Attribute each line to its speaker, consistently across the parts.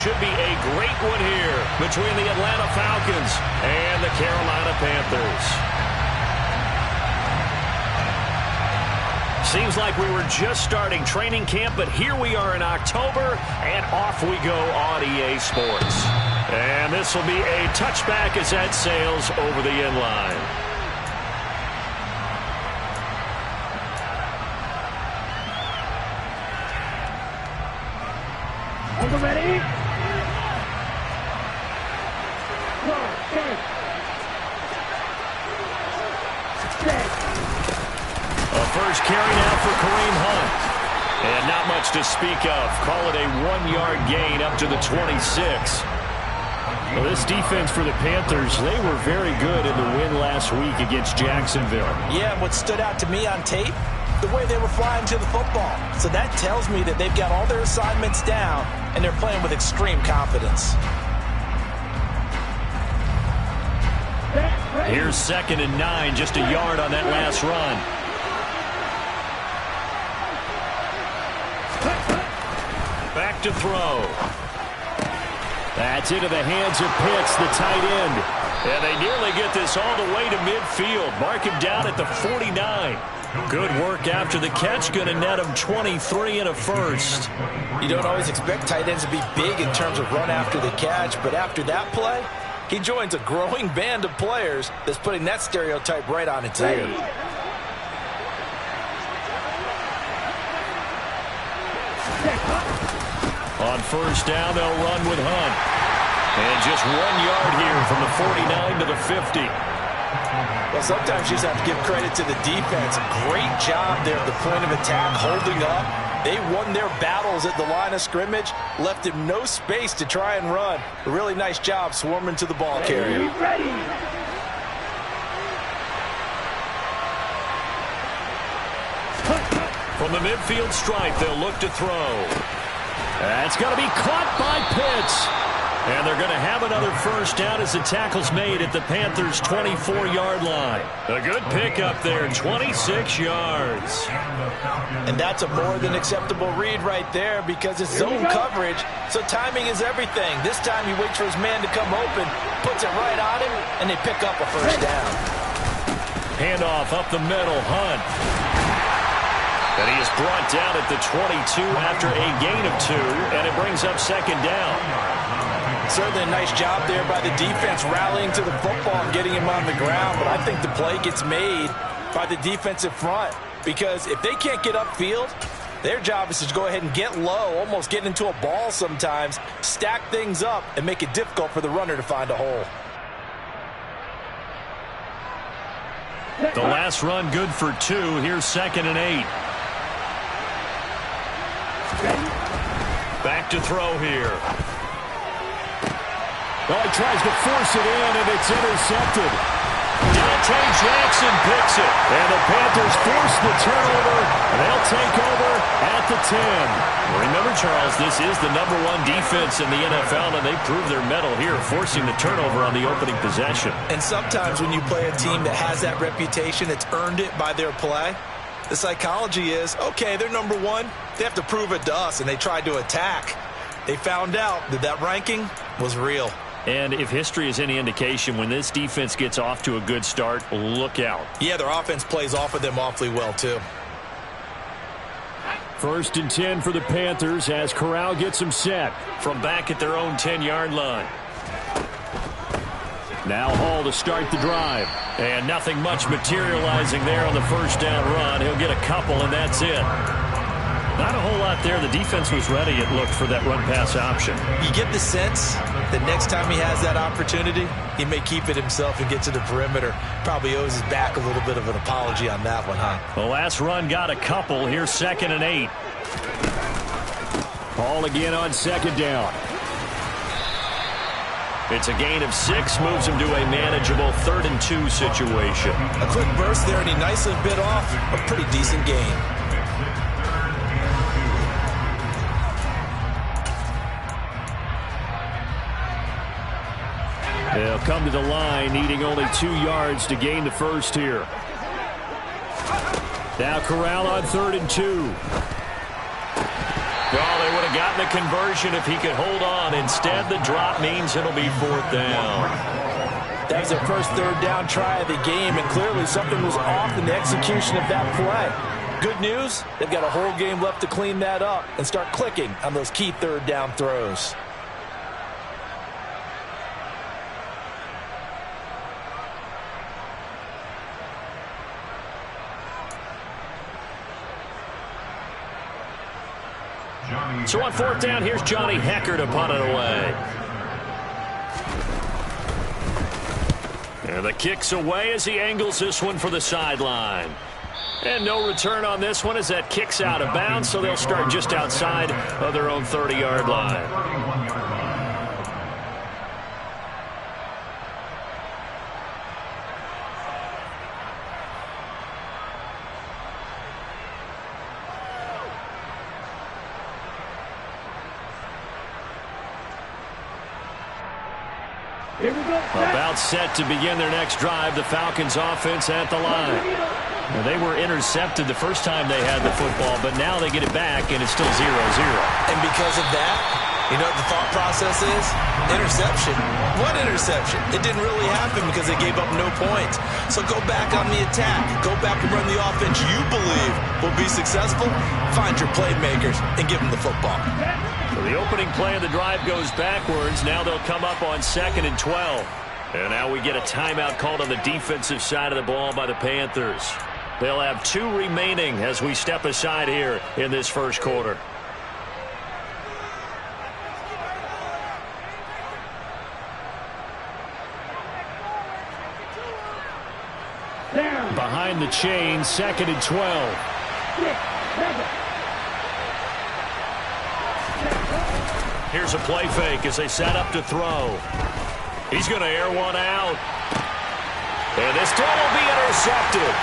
Speaker 1: Should be a great one here between the Atlanta Falcons and the Carolina Panthers. Seems like we were just starting training camp, but here we are in October, and off we go on EA Sports. And this will be a touchback as that sails over the end line.
Speaker 2: Ready?
Speaker 1: A first carry now for Kareem Hunt. And not much to speak of. Call it a 1-yard gain up to the 26. Well, this defense for the Panthers, they were very good in the win last week against Jacksonville.
Speaker 3: Yeah, what stood out to me on tape, the way they were flying to the football. So that tells me that they've got all their assignments down, and they're playing with extreme confidence.
Speaker 1: Here's 2nd and 9, just a yard on that last run. Back to throw. That's into the hands of Pitts, the tight end. And they nearly get this all the way to midfield. Mark him down at the 49. Good work after the catch. Going to net him 23 and a first.
Speaker 3: You don't always expect tight ends to be big in terms of run after the catch, but after that play, he joins a growing band of players that's putting that stereotype right on its head.
Speaker 1: On first down, they'll run with Hunt. And just 1 yard here from the 49 to the 50.
Speaker 3: Well, sometimes you just have to give credit to the defense. Great job there at the point of attack, holding up. They won their battles at the line of scrimmage, left him no space to try and run. A really nice job swarming to the ball carrier.
Speaker 1: From the midfield stripe, they'll look to throw. That's going to be caught by Pitts. And they're going to have another first down as the tackle's made at the Panthers' 24-yard line. A good pickup there, 26 yards.
Speaker 3: And that's a more than acceptable read right there because it's zone coverage, so timing is everything. This time he waits for his man to come open, puts it right on him, and they pick up a first down.
Speaker 1: Handoff up the middle, Hunt. And he is brought down at the 22 after a gain of 2, and it brings up 2nd down.
Speaker 3: Certainly a nice job there by the defense rallying to the football and getting him on the ground, but I think the play gets made by the defensive front because if they can't get upfield, their job is to go ahead and get low, almost get into a ball sometimes, stack things up, and make it difficult for the runner to find a hole.
Speaker 1: The last run good for 2. Here's 2nd and 8. Back to throw here. Oh, he tries to force it in, and it's intercepted. Dante Jackson picks it. And the Panthers force the turnover, and they'll take over at the 10. Remember, Charles, this is the #1 defense in the NFL, and they prove their mettle here, forcing the turnover on the opening possession.
Speaker 3: And sometimes when you play a team that has that reputation, it's earned it by their play. The psychology is, okay, they're #1. They have to prove it to us, and they tried to attack. They found out that that ranking was real.
Speaker 1: And if history is any indication, when this defense gets off to a good start, look out.
Speaker 3: Yeah, their offense plays off of them awfully well, too.
Speaker 1: 1st and 10 for the Panthers as Corral gets them set from back at their own 10-yard line. Now Hall to start the drive. And nothing much materializing there on the first down run. He'll get a couple, and that's it. Not a whole lot there. The defense was ready, it looked, for that run-pass option.
Speaker 3: You get the sense that next time he has that opportunity, he may keep it himself and get to the perimeter. Probably owes his back a little bit of an apology on that one, huh?
Speaker 1: The last run got a couple. Here's 2nd and 8. Hall again on 2nd down. It's a gain of 6, moves him to a manageable 3rd and 2 situation.
Speaker 3: A quick burst there, and he nicely bit off a pretty decent gain.
Speaker 1: They'll come to the line, needing only 2 yards to gain the first here. Now Corral on 3rd and 2. Well, they would have gotten the conversion if he could hold on. Instead, the drop means it'll be 4th down.
Speaker 3: That was their first 3rd down try of the game, and clearly something was off in the execution of that play. Good news, they've got a whole game left to clean that up and start clicking on those key 3rd down throws.
Speaker 1: So on 4th down, here's Johnny Hecker to punt it away. And the kick's away as he angles this one for the sideline. And no return on this one as that kick's out of bounds, so they'll start just outside of their own 30-yard line. About set to begin their next drive, the Falcons offense at the line. Now, they were intercepted the first time they had the football, but now they get it back, and it's still 0-0.
Speaker 3: And because of that, you know what the thought process is? Interception. What interception? It didn't really happen because they gave up no points. So go back on the attack. Go back and run the offense you believe will be successful. Find your playmakers and give them the football.
Speaker 1: So the opening play of the drive goes backwards. Now they'll come up on 2nd and 12. And now we get a timeout called on the defensive side of the ball by the Panthers. They'll have 2 remaining as we step aside here in this first quarter. Behind the chain, 2nd and 12. Here's a play fake as they set up to throw. He's going to air one out. And this throw will be intercepted.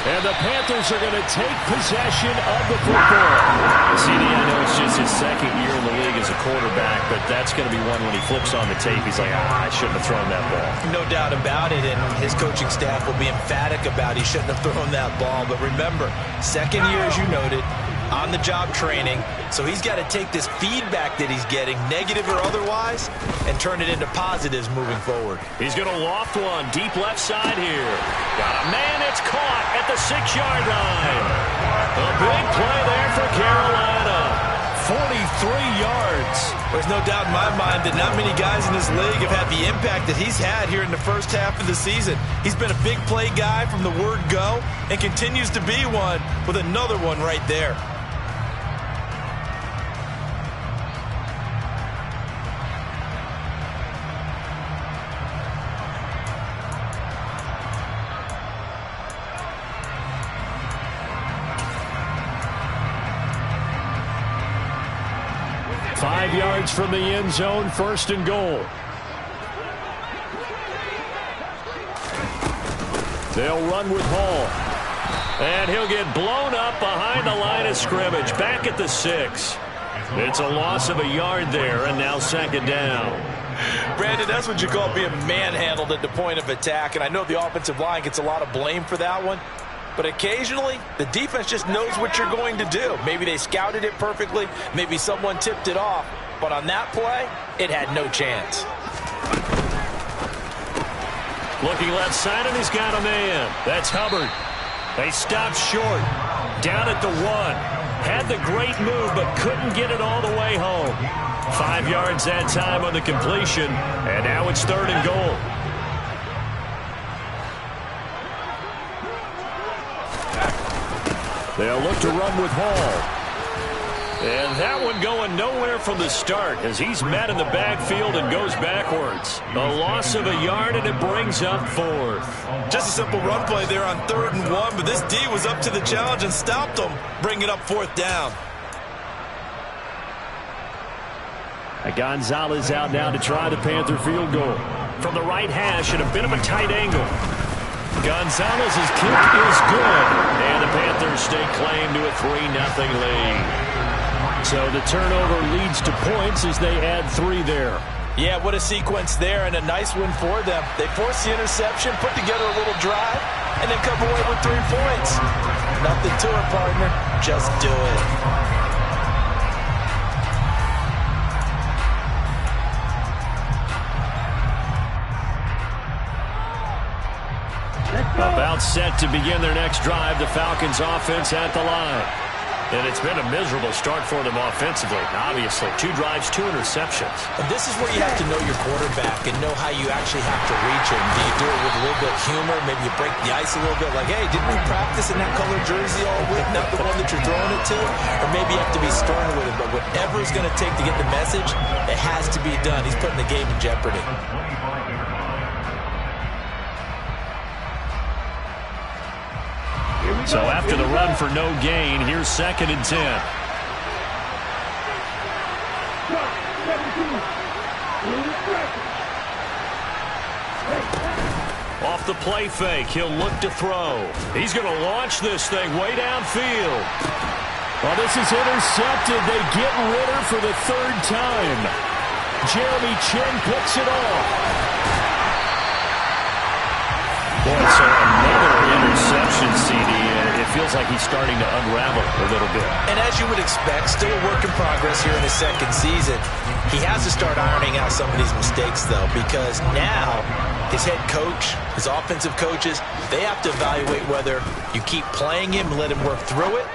Speaker 1: And the Panthers are going to take possession of the football. CD, I know it's just his 2nd year in the league as a quarterback, but that's going to be one when he flips on the tape. He's like, I shouldn't have thrown that ball.
Speaker 3: No doubt about it, and his coaching staff will be emphatic about he shouldn't have thrown that ball. But remember, 2nd year, as you noted, on-the-job training, so he's got to take this feedback that he's getting, negative or otherwise, and turn it into positives moving forward.
Speaker 1: He's going to loft one deep left side here. Got a man, it's caught at the 6-yard line. A big play there for Carolina. 43 yards.
Speaker 3: There's no doubt in my mind that not many guys in this league have had the impact that he's had here in the first half of the season. He's been a big play guy from the word go and continues to be one with another one right there.
Speaker 1: Yards from the end zone, 1st and goal. They'll run with Hall. And he'll get blown up behind the line of scrimmage, back at the 6. It's a loss of a yard there, and now 2nd down.
Speaker 3: Brandon, that's what you call being manhandled at the point of attack, and I know the offensive line gets a lot of blame for that one. But occasionally, the defense just knows what you're going to do. Maybe they scouted it perfectly. Maybe someone tipped it off. But on that play, it had no chance.
Speaker 1: Looking left side, and he's got a man. That's Hubbard. They stopped short. Down at the 1. Had the great move, but couldn't get it all the way home. 5 yards that time on the completion. And now it's 3rd and goal. They'll look to run with Hall. And that one going nowhere from the start as he's met in the backfield and goes backwards. A loss of a yard, and it brings up 4th.
Speaker 3: Just a simple run play there on 3rd and 1, but this D was up to the challenge and stopped them, bringing up 4th down.
Speaker 1: Gonzalez out now to try the Panther field goal. From the right hash at a bit of a tight angle. Gonzalez's kick is good, and the Panthers stake claim to a 3-0 lead. So the turnover leads to points as they add 3 there.
Speaker 3: Yeah, what a sequence there, and a nice win for them. They forced the interception, put together a little drive, and then come away with 3 points. Nothing to it, partner. Just do it.
Speaker 1: About set to begin their next drive, the Falcons offense at the line. And it's been a miserable start for them offensively. Obviously, 2 drives, 2 interceptions.
Speaker 3: And this is where you have to know your quarterback and know how you actually have to reach him. Do you do it with a little bit of humor? Maybe you break the ice a little bit like, hey, didn't we practice in that color jersey all week? Not the one that you're throwing it to? Or maybe you have to be stern with it. But whatever it's going to take to get the message, it has to be done. He's putting the game in jeopardy.
Speaker 1: So after the run for no gain, here's 2nd and 10. Off the play fake, he'll look to throw. He's going to launch this thing way downfield. Well, this is intercepted. They get Ritter for the 3rd time. Jeremy Chin picks it off. Boy, so another interception, CD. It feels like he's starting to unravel a little bit.
Speaker 3: And as you would expect, still a work in progress here in his 2nd season. He has to start ironing out some of these mistakes, though, because now his head coach, his offensive coaches, they have to evaluate whether you keep playing him and let him work through it,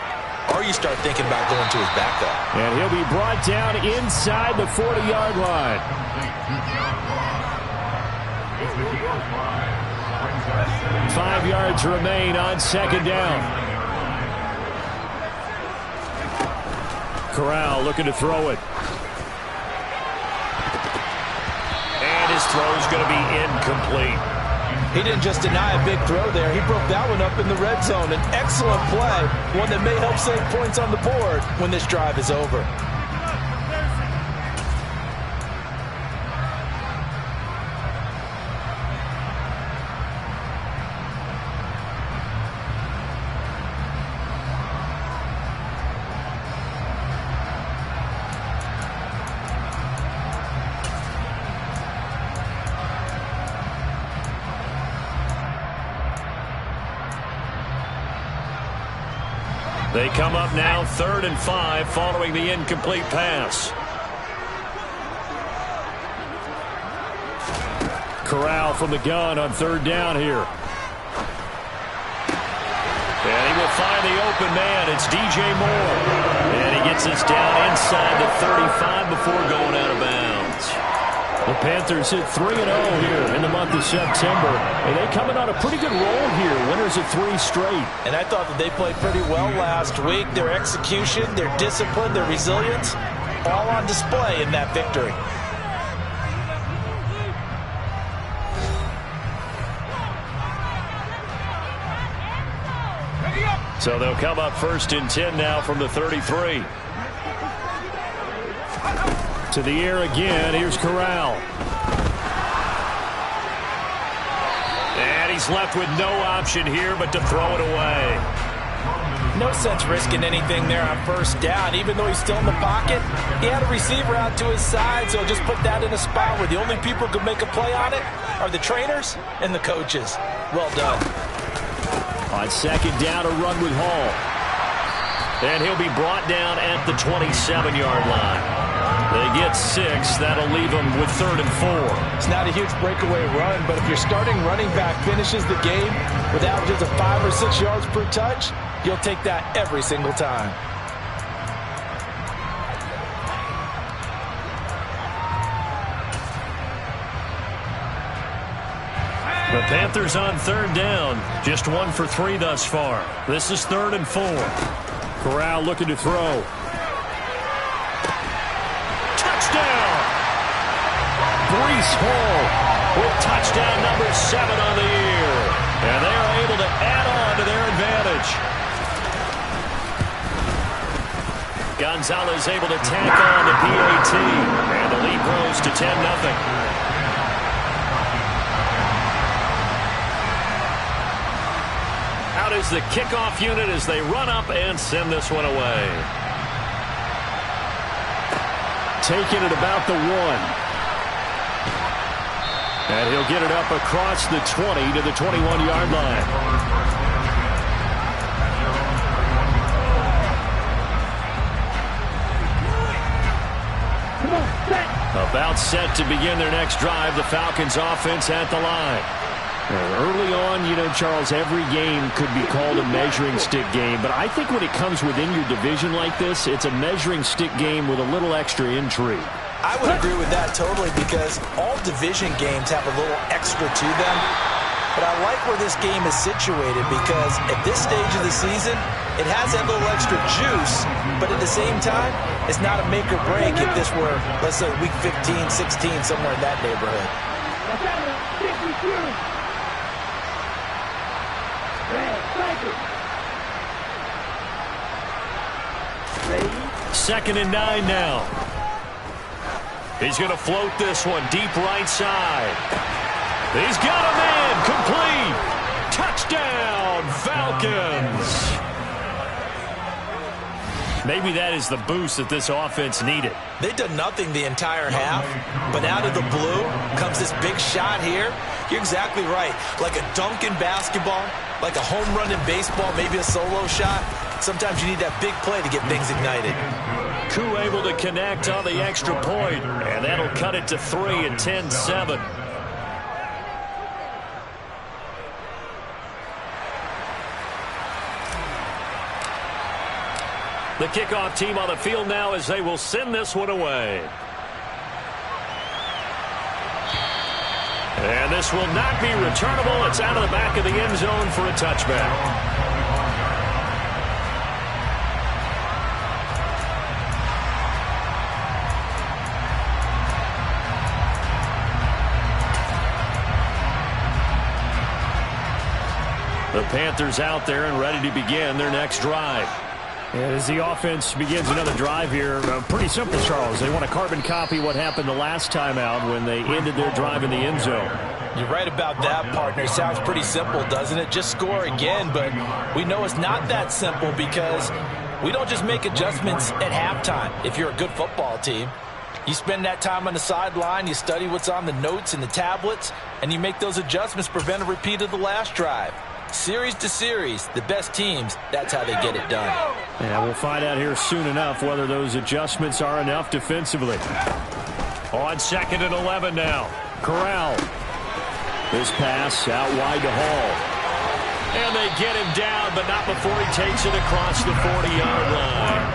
Speaker 3: or you start thinking about going to his backup.
Speaker 1: And he'll be brought down inside the 40-yard line. 5 yards remain on 2nd down. Corral looking to throw it. And his throw's going to be incomplete.
Speaker 3: He didn't just deny a big throw there. He broke that one up in the red zone. An excellent play, one that may help save points on the board when this drive is over.
Speaker 1: They come up now 3rd and 5 following the incomplete pass. Corral from the gun on 3rd down here. And he will find the open man. It's DJ Moore. And he gets this down inside the 35 before going out of bounds. The Panthers hit 3-0 here in the month of September. And they coming on a pretty good roll here. Winners of 3 straight.
Speaker 3: And I thought that they played pretty well last week. Their execution, their discipline, their resilience, all on display in that victory.
Speaker 1: So they'll come up 1st and 10 now from the 33. To the air again. Here's Corral. And he's left with no option here but to throw it away.
Speaker 3: No sense risking anything there on 1st down. Even though he's still in the pocket, he had a receiver out to his side, so just put that in a spot where the only people who can make a play on it are the trainers and the coaches. Well done.
Speaker 1: On 2nd down, a run with Hall. And he'll be brought down at the 27-yard line. They get 6. That'll leave them with 3rd and 4.
Speaker 3: It's not a huge breakaway run, but if your starting running back finishes the game with averages of 5 or 6 yards per touch, you'll take that every single time.
Speaker 1: The Panthers on 3rd down. Just 1 for 3 thus far. This is 3rd and 4. Corral looking to throw. Touchdown! Breece Hall with touchdown number 7 on the year. And they are able to add on to their advantage. Gonzalez able to tack on the PAT. And the lead grows to 10-0. Out is the kickoff unit as they run up and send this one away. Taking it about the 1. And he'll get it up across the 20 to the 21-yard line. About set to begin their next drive. The Falcons offense at the line. Early on, you know, Charles, every game could be called a measuring stick game. But I think when it comes within your division like this, it's a measuring stick game with a little extra intrigue.
Speaker 3: I would agree with that totally, because all division games have a little extra to them. But I like where this game is situated, because at this stage of the season, it has that little extra juice, but at the same time, it's not a make or break if this were, let's say, week 15, 16, somewhere in that neighborhood.
Speaker 1: 2nd and 9 now. He's going to float this one deep right side. He's got a man. Complete. Touchdown, Falcons. Maybe that is the boost that this offense needed.
Speaker 3: They've done nothing the entire half, but out of the blue comes this big shot here. You're exactly right. Like a dunk in basketball, like a home run in baseball, maybe a solo shot. Sometimes you need that big play to get things ignited.
Speaker 1: Koo able to connect on the extra point, and that'll cut it to 3 at 10-7. The kickoff team on the field now as they will send this one away. And this will not be returnable. It's out of the back of the end zone for a touchback. The Panthers out there and ready to begin their next drive.
Speaker 2: As the offense begins another drive here, pretty simple, Charles. They want to carbon copy what happened the last time out when they ended their drive in the end zone.
Speaker 3: You're right about that, partner. Sounds pretty simple, doesn't it? Just score again, but we know it's not that simple, because we don't just make adjustments at halftime if you're a good football team. You spend that time on the sideline, you study what's on the notes and the tablets, and you make those adjustments to prevent a repeat of the last drive. Series to series, the best teams, that's how they get it done.
Speaker 2: Yeah, we'll find out here soon enough whether those adjustments are enough defensively.
Speaker 1: On 2nd and 11 now. Corral.
Speaker 2: This pass out wide to Hall.
Speaker 1: And they get him down, but not before he takes it across the 40-yard line.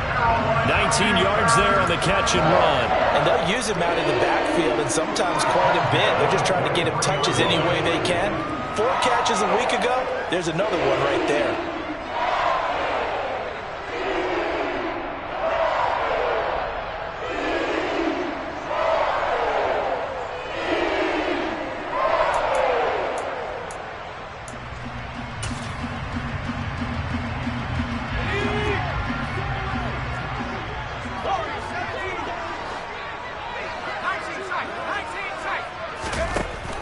Speaker 1: 19 yards there on the catch and run.
Speaker 3: And they'll use him out in the backfield, and sometimes quite a bit. They're just trying to get him touches any way they can. 4 catches a week ago, there's another one right there.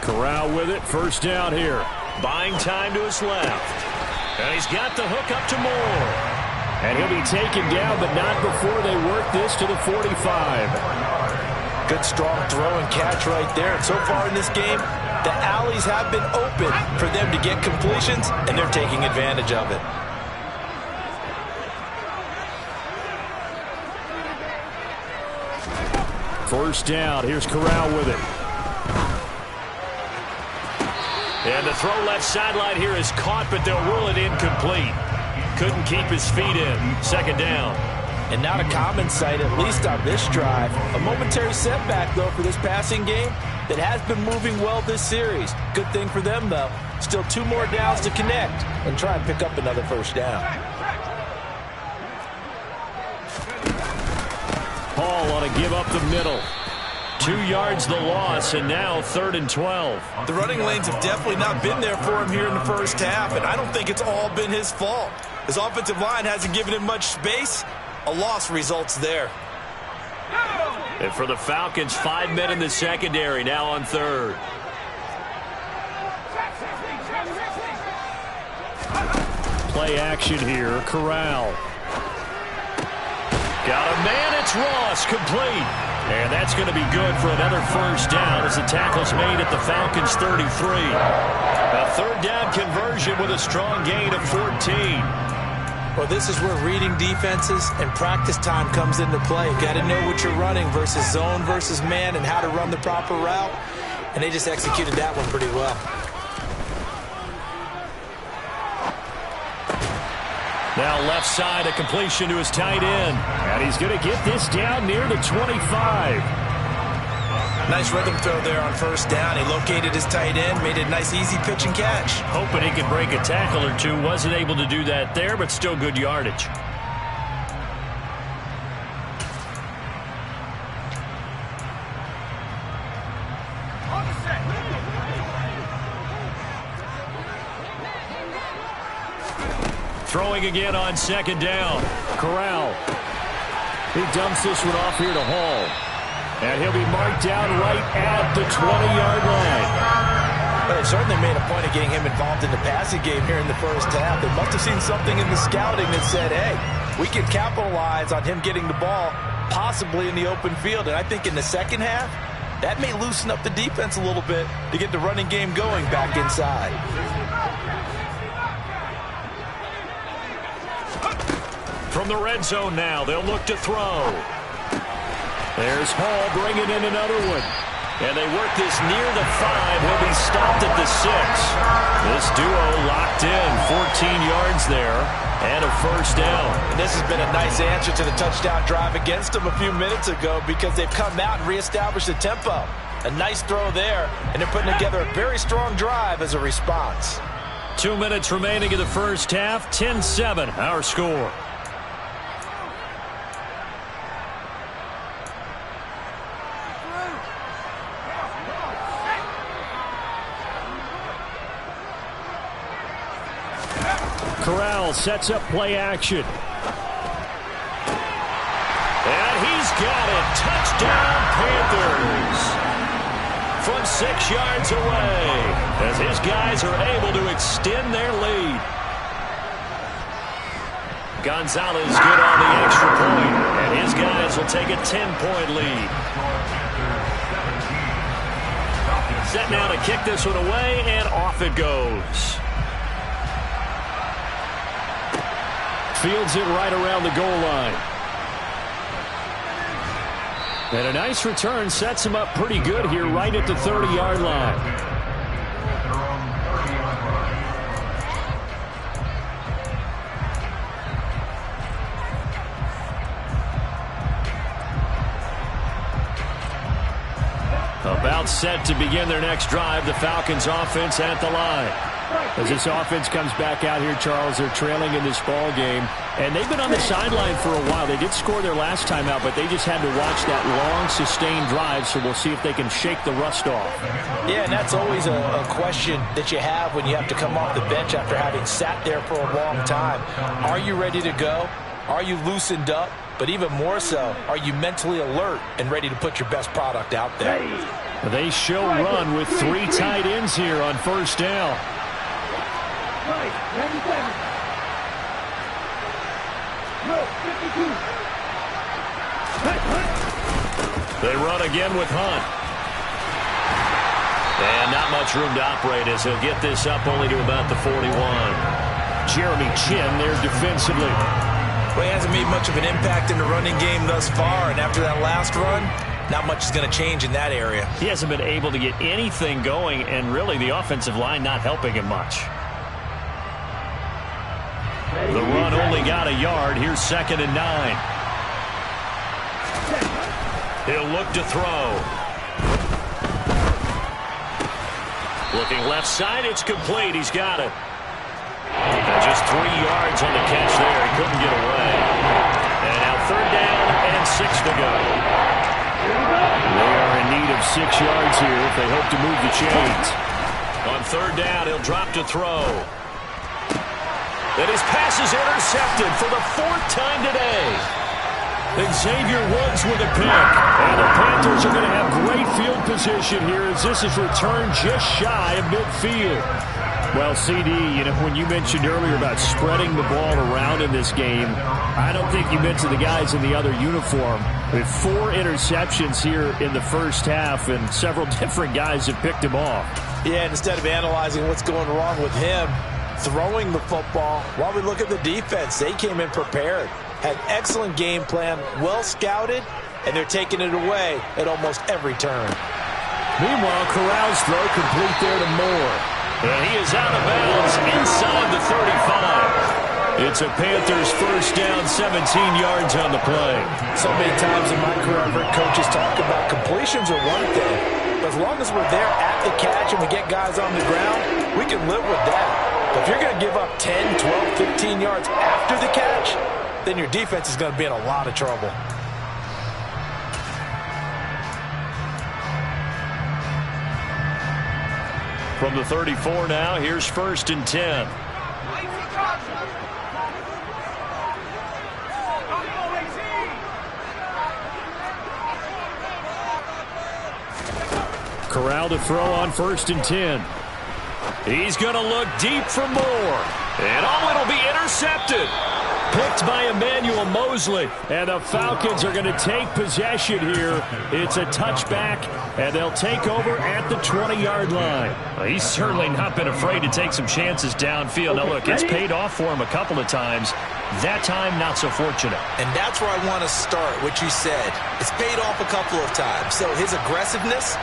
Speaker 1: Corral with it, first down here. Buying time to his left. And he's got the hook up to Moore.
Speaker 2: And he'll be taken down, but not before they work this to the 45.
Speaker 3: Good strong throw and catch right there. And so far in this game, the alleys have been open for them to get completions, and they're taking advantage of it.
Speaker 2: First down, here's Corral with it.
Speaker 1: And the throw left sideline here is caught, but they'll rule it incomplete. Couldn't keep his feet in. 2nd down.
Speaker 3: And not a common sight, at least on this drive. A momentary setback, though, for this passing game that has been moving well this series. Good thing for them, though. Still 2 more downs to connect and try and pick up another first down.
Speaker 1: Hall on to give up the middle. 2 yards the loss, and now 3rd and 12.
Speaker 3: The running lanes have definitely not been there for him here in the first half, and I don't think it's all been his fault. His offensive line hasn't given him much space. A loss results there.
Speaker 1: And for the Falcons, 5 men in the secondary, now on 3rd.
Speaker 2: Play action here, Corral.
Speaker 1: Got a man, it's Ross, complete. And that's going to be good for another first down as the tackle's made at the Falcons' 33. A 3rd down conversion with a strong gain of 14.
Speaker 3: Well, this is where reading defenses and practice time comes into play. Got to know what you're running versus zone versus man and how to run the proper route. And they just executed that one pretty well.
Speaker 2: Now left side, a completion to his tight end. And he's going to get this down near the 25.
Speaker 3: Nice rhythm throw there on first down. He located his tight end, made it a nice easy pitch and catch.
Speaker 2: Hoping he could break a tackle or two. Wasn't able to do that there, but still good yardage. Throwing again on second down. Corral. He dumps this one off here to Hall. And he'll be marked down right at the 20-yard line.
Speaker 3: Well, they certainly made a point of getting him involved in the passing game here in the first half. They must have seen something in the scouting that said, hey, we can capitalize on him getting the ball possibly in the open field. And I think in the second half, that may loosen up the defense a little bit to get the running game going back inside.
Speaker 2: From the red zone now, they'll look to throw. There's Hall bringing in another one. And they work this near the 5. He'll be stopped at the 6. This duo locked in. 14 yards there and a first down.
Speaker 3: And this has been a nice answer to the touchdown drive against them a few minutes ago because they've come out and reestablished the tempo. A nice throw there, and they're putting together a very strong drive as a response.
Speaker 2: 2 minutes remaining in the first half. 10-7, our score. Corral sets up play action. And he's got it. Touchdown, Panthers. From 6 yards away as his guys are able to extend their lead. Gonzalez good on the extra point, and his guys will take a 10-point lead. Set now to kick this one away, and off it goes. Fields it right around the goal line. And a nice return sets him up pretty good here right at the 30-yard line. About set to begin their next drive, the Falcons offense at the line. As this offense comes back out here, Charles, they're trailing in this ball game, and they've been on the sideline for a while. They did score their last time out, but they just had to watch that long, sustained drive, so we'll see if they can shake the rust off.
Speaker 3: Yeah, and that's always a question that you have when you have to come off the bench after having sat there for a long time. Are you ready to go? Are you loosened up? But even more so, are you mentally alert and ready to put your best product out there?
Speaker 2: They show run with 3 tight ends here on first down. They run again with Hunt. And not much room to operate as he'll get this up only to about the 41. Jeremy Chin there defensively.
Speaker 3: Well, he hasn't made much of an impact in the running game thus far, and after that last run, not much is going to change in that area.
Speaker 2: He hasn't been able to get anything going, and really the offensive line not helping him much. The run only got a yard. Here's 2nd and 9. He'll look to throw. Looking left side, it's complete. He's got it. And just 3 yards on the catch there. He couldn't get away. And now 3rd down and 6 to go. They are in need of 6 yards here if they hope to move the chains. On 3rd down, he'll drop to throw. And his pass is intercepted for the 4th time today. Xavier Woods with a pick. And the Panthers are going to have great field position here as this is returned just shy of midfield. Well, CD, you know, when you mentioned earlier about spreading the ball around in this game, I don't think you mentioned the guys in the other uniform. With 4 interceptions here in the first half, and several different guys have picked him off.
Speaker 3: Yeah, instead of analyzing what's going wrong with him, throwing the football. While we look at the defense, they came in prepared, had excellent game plan, well scouted, and they're taking it away at almost every turn.
Speaker 1: Meanwhile, Corral's throw complete there to Moore.
Speaker 2: And he is out of bounds inside the 35. It's a Panthers first down, 17 yards on the play.
Speaker 3: So many times in my career, I've heard coaches talk about completions are one thing. But as long as we're there at the catch and we get guys on the ground, we can live with that. But if you're going to give up 10, 12, 15 yards after the catch, then your defense is going to be in a lot of trouble.
Speaker 2: From the 34 now, here's 1st and 10.
Speaker 1: Corral to throw on 1st and 10.
Speaker 2: He's going to look deep for Moore. And it'll be intercepted.
Speaker 1: Picked by Emmanuel Mosley. And the Falcons are going to take possession here. It's a touchback, and they'll take over at the 20-yard line.
Speaker 2: Well, he's certainly not been afraid to take some chances downfield. Now, look, it's paid off for him a couple of times. That time, not so fortunate.
Speaker 4: And that's where I want to start, what you said. It's paid off a couple of times. So his aggressiveness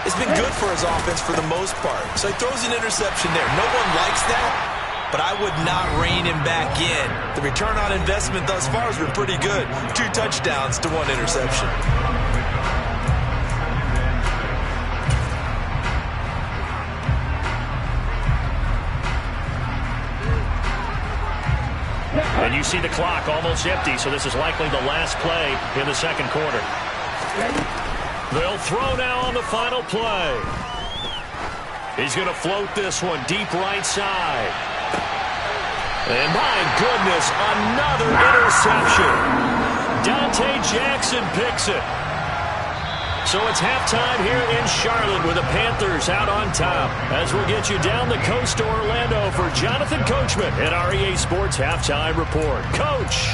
Speaker 4: has been good for his offense for the most part. So he throws an interception there. No one likes that. But I would not rein him back in. The return on investment thus far has been pretty good. 2 touchdowns to 1 interception.
Speaker 2: And you see the clock almost empty, so this is likely the last play in the second quarter. They'll throw now on the final play. He's going to float this one deep right side. And my goodness, another interception. Dante Jackson picks it. So it's halftime here in Charlotte with the Panthers out on top. As we'll get you down the coast to Orlando for Jonathan Coachman at our EA Sports Halftime Report. Coach.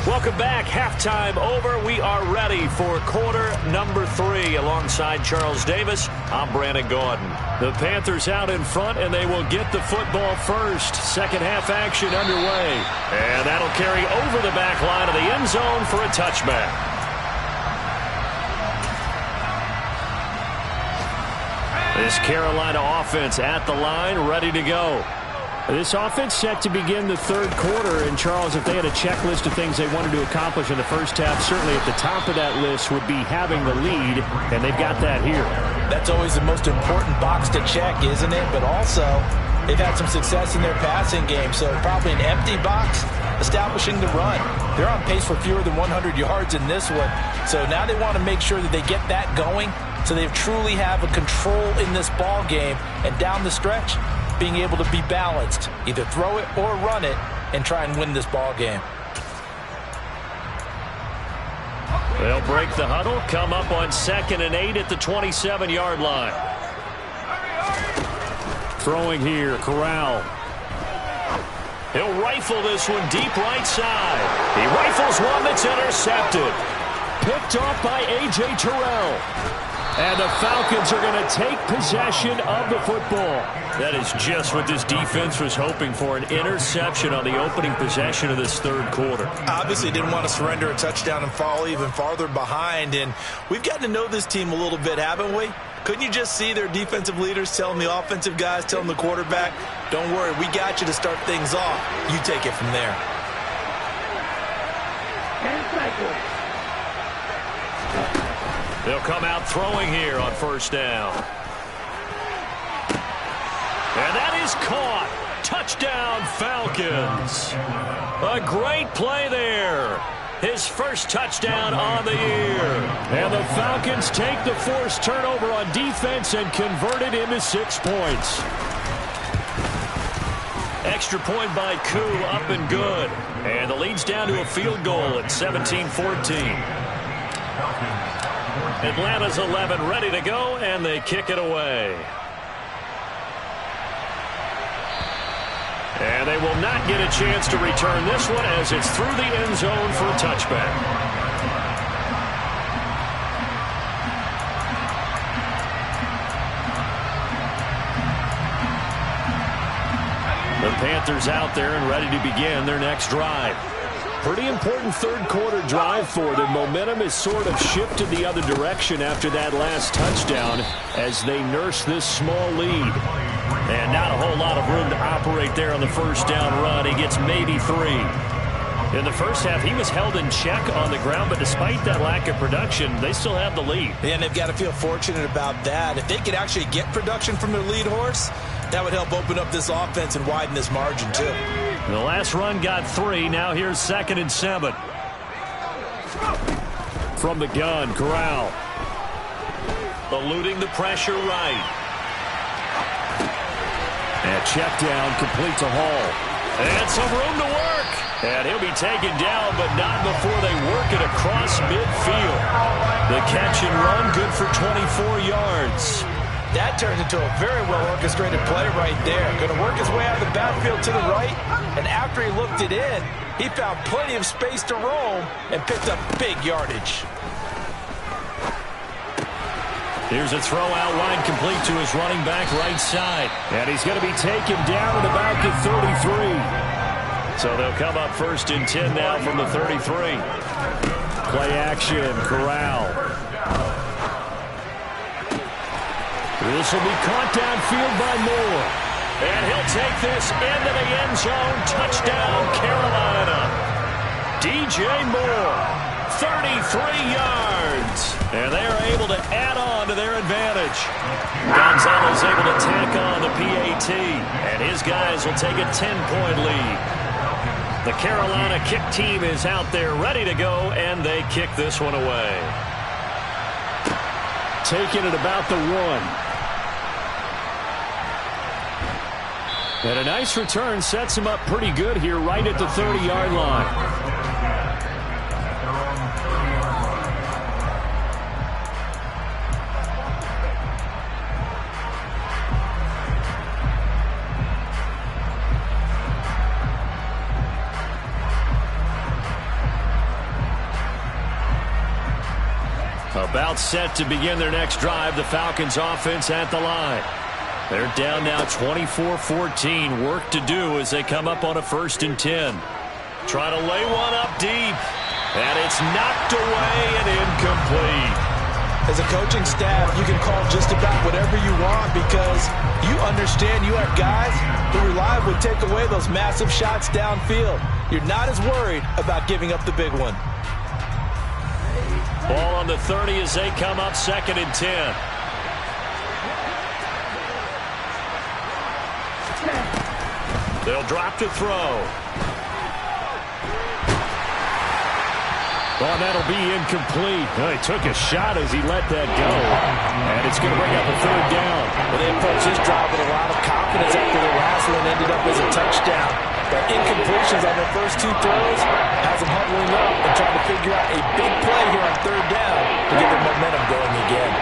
Speaker 2: Welcome back. Halftime over. We are ready for quarter number 3. Alongside Charles Davis, I'm Brandon Gaudin. The Panthers out in front, and they will get the football first. Second half action underway. And that'll carry over the back line of the end zone for a touchback. This Carolina offense at the line, ready to go.
Speaker 1: This offense set to begin the third quarter. And, Charles, if they had a checklist of things they wanted to accomplish in the first half, certainly at the top of that list would be having the lead, and they've got that here.
Speaker 3: That's always the most important box to check, isn't it? But also, they've had some success in their passing game, so probably an empty box, establishing the run. They're on pace for fewer than 100 yards in this one, so now they want to make sure that they get that going so they truly have a control in this ball game, and down the stretch, being able to be balanced, either throw it or run it, and try and win this ball game.
Speaker 2: They'll break the huddle, come up on 2nd and 8 at the 27-yard line.
Speaker 1: Throwing here, Corral.
Speaker 2: He'll rifle this one deep right side. He rifles one that's intercepted.
Speaker 1: Picked off by A.J. Terrell. And the Falcons are going to take possession of the football.
Speaker 2: That is just what this defense was hoping for, an interception on the opening possession of this third quarter.
Speaker 3: Obviously didn't want to surrender a touchdown and fall even farther behind. And we've gotten to know this team a little bit, haven't we? Couldn't you just see their defensive leaders telling the offensive guys, telling the quarterback, don't worry, we got you to start things off. You take it from there.
Speaker 2: They'll come out throwing here on first down. And that is caught. Touchdown, Falcons. A great play there. His first touchdown on the year.
Speaker 1: And the Falcons take the forced turnover on defense and convert it into 6 points.
Speaker 2: Extra point by Koo, up and good. And the lead's down to a field goal at 17-14. Atlanta's 11 ready to go, and they kick it away. And they will not get a chance to return this one as it's through the end zone for a touchback. Panthers out there and ready to begin their next drive.
Speaker 1: Pretty important third quarter drive for them. Momentum has sort of shifted the other direction after that last touchdown as they nurse this small lead.
Speaker 2: And not a whole lot of room to operate there on the first down run. He gets maybe 3. In the first half, he was held in check on the ground, but despite that lack of production, they still have the lead.
Speaker 3: And they've got to feel fortunate about that. If they could actually get production from their lead horse, that would help open up this offense and widen this margin too.
Speaker 2: The last run got 3. Now here's 2nd and 7.
Speaker 1: From the gun, Corral.
Speaker 2: Eluding the pressure right.
Speaker 1: And check down, complete to Hall.
Speaker 2: And some room to work. And he'll be taken down, but not before they work it across midfield. The catch and run, good for 24 yards.
Speaker 3: That turns into a very well-orchestrated play right there. Going to work his way out of the backfield to the right, and after he looked it in, he found plenty of space to roam and picked up big yardage.
Speaker 2: Here's a throw out wide, complete to his running back right side.
Speaker 1: And he's going to be taken down at about the 33.
Speaker 2: So they'll come up 1st and 10 now from the 33.
Speaker 1: Play action, Corral. This will be caught downfield by Moore.
Speaker 2: And he'll take this into the end zone. Touchdown, Carolina. DJ Moore, 33 yards. And they are able to add on to their advantage. Gonzalez able to tack on the PAT. And his guys will take a 10-point lead. The Carolina kick team is out there ready to go, and they kick this one away.
Speaker 1: Taking it about the 1. And a nice return sets him up pretty good here right at the 30-yard line.
Speaker 2: About set to begin their next drive, the Falcons offense at the line. They're down now 24-14. Work to do as they come up on a 1st and 10. Try to lay one up deep. And it's knocked away and incomplete.
Speaker 3: As a coaching staff, you can call just about whatever you want because you understand you have guys who reliably take away those massive shots downfield. You're not as worried about giving up the big one.
Speaker 2: Ball on the 30 as they come up 2nd and 10. They'll drop to throw.
Speaker 1: Well, that'll be incomplete. Well, he took a shot as he let that go. And it's going to bring up a 3rd down.
Speaker 3: Well, they approached this drive with a lot of confidence after the last one ended up as a touchdown. But incompletions on their first 2 throws has them huddling up and trying to figure out a big play here on 3rd down to get their momentum going again.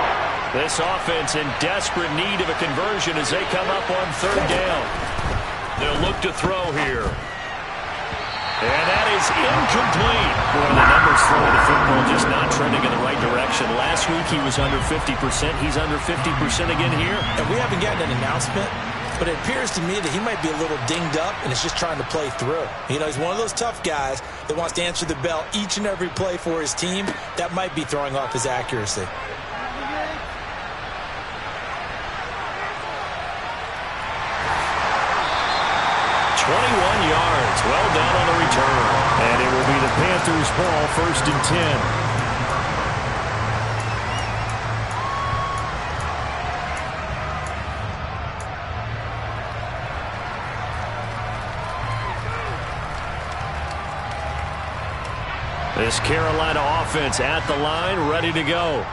Speaker 2: This offense in desperate need of a conversion as they come up on 3rd down. They'll look to throw here. And that is incomplete. Boy, the numbers throwing the football just not trending in the right direction. Last week he was under 50%. He's under 50% again here.
Speaker 3: And we haven't gotten an announcement, but it appears to me that he might be a little dinged up and is just trying to play through. You know, he's one of those tough guys that wants to answer the bell each and every play for his team. That might be throwing off his accuracy.
Speaker 2: 21 yards. Well done on the return.
Speaker 1: And it will be the Panthers' ball, 1st and 10.
Speaker 2: This Carolina offense at the line, ready to go.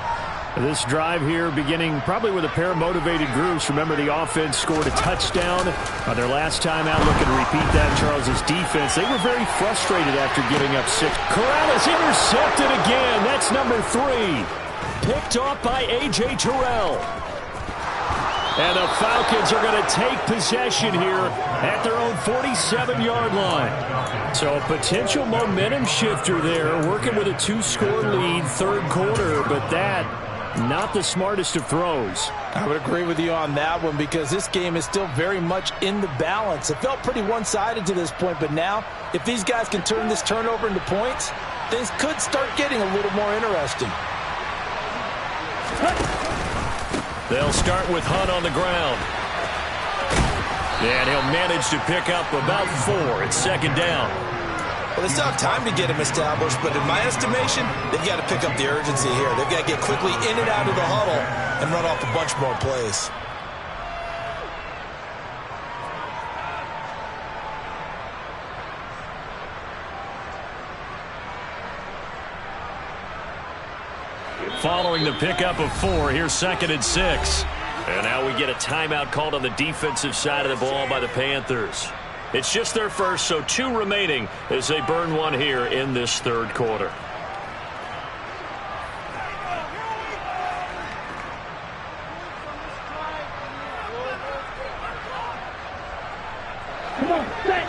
Speaker 1: This drive here beginning probably with a pair of motivated groups. Remember, the offense scored a touchdown on their last time out. Looking to repeat that in Charles's defense. They were very frustrated after giving up 6. Corral is intercepted again. That's number 3. Picked off by A.J. Terrell. And the Falcons are going to take possession here at their own 47-yard line. So a potential momentum shifter there, working with a 2-score lead, 3rd quarter, but that Not the smartest of throws.
Speaker 3: I would agree with you on that one because this game is still very much in the balance. It felt pretty one-sided to this point, but now if these guys can turn this turnover into points, things could start getting a little more interesting.
Speaker 2: They'll start with Hunt on the ground. And he'll manage to pick up about 4. It's second down.
Speaker 4: Well, they still have time to get him established, but in my estimation, they've got to pick up the urgency here. They've got to get quickly in and out of the huddle and run off a bunch more plays.
Speaker 2: Following the pickup of 4, here's second and 6. And now we get a timeout called on the defensive side of the ball by the Panthers. It's just their first, so 2 remaining as they burn 1 here in this third quarter.
Speaker 5: Come on, set.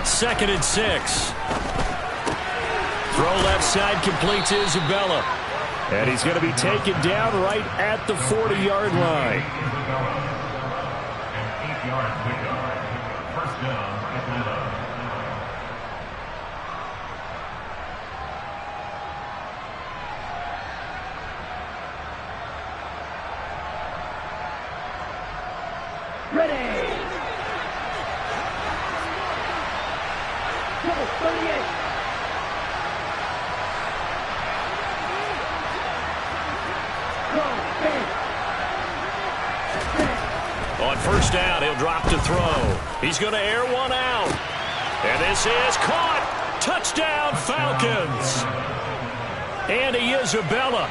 Speaker 2: Second and 6. Throw left side, complete to Isabella.
Speaker 1: And he's going to be taken down right at the 40-yard line.
Speaker 5: First down, Atlanta. Ready. Go, 38.
Speaker 2: On first down, he'll drop to throw. He's going to air one out. And this is caught. Touchdown, Falcons. Andy Isabella,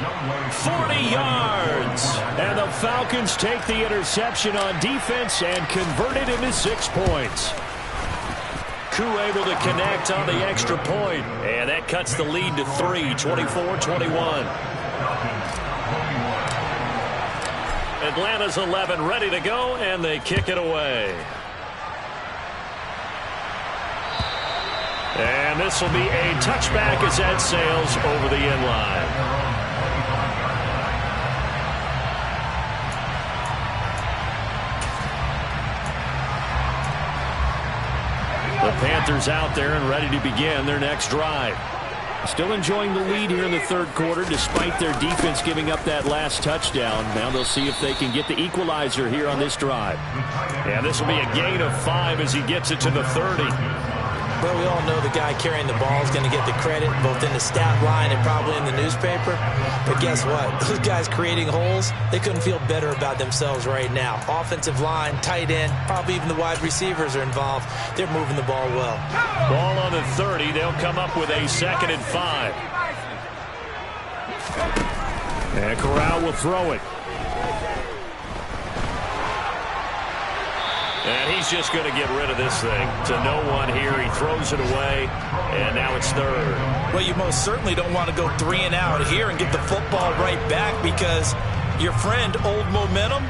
Speaker 2: 40 yards. And the Falcons take the interception on defense and convert it into 6 points. Koo able to connect on the extra point. And that cuts the lead to 3, 24-21. Atlanta's 11 ready to go, and they kick it away. And this will be a touchback as that sails over the end line. The Panthers out there and ready to begin their next drive.
Speaker 1: Still enjoying the lead here in the third quarter despite their defense giving up that last touchdown. Now they'll see if they can get the equalizer here on this drive.
Speaker 2: And this will be a gain of 5 as he gets it to the 30.
Speaker 4: Well, we all know the guy carrying the ball is going to get the credit both in the stat line and probably in the newspaper. But guess what? Those guys creating holes, they couldn't feel better about themselves right now. Offensive line, tight end, probably even the wide receivers are involved. They're moving the ball well.
Speaker 2: Ball on the 30. They'll come up with a 2nd and 5.
Speaker 1: And Corral will throw it.
Speaker 2: And he's just going to get rid of this thing to no one here. He throws it away, and now it's 3rd.
Speaker 3: Well, you most certainly don't want to go 3 and out here and get the football right back because your friend, Old Momentum,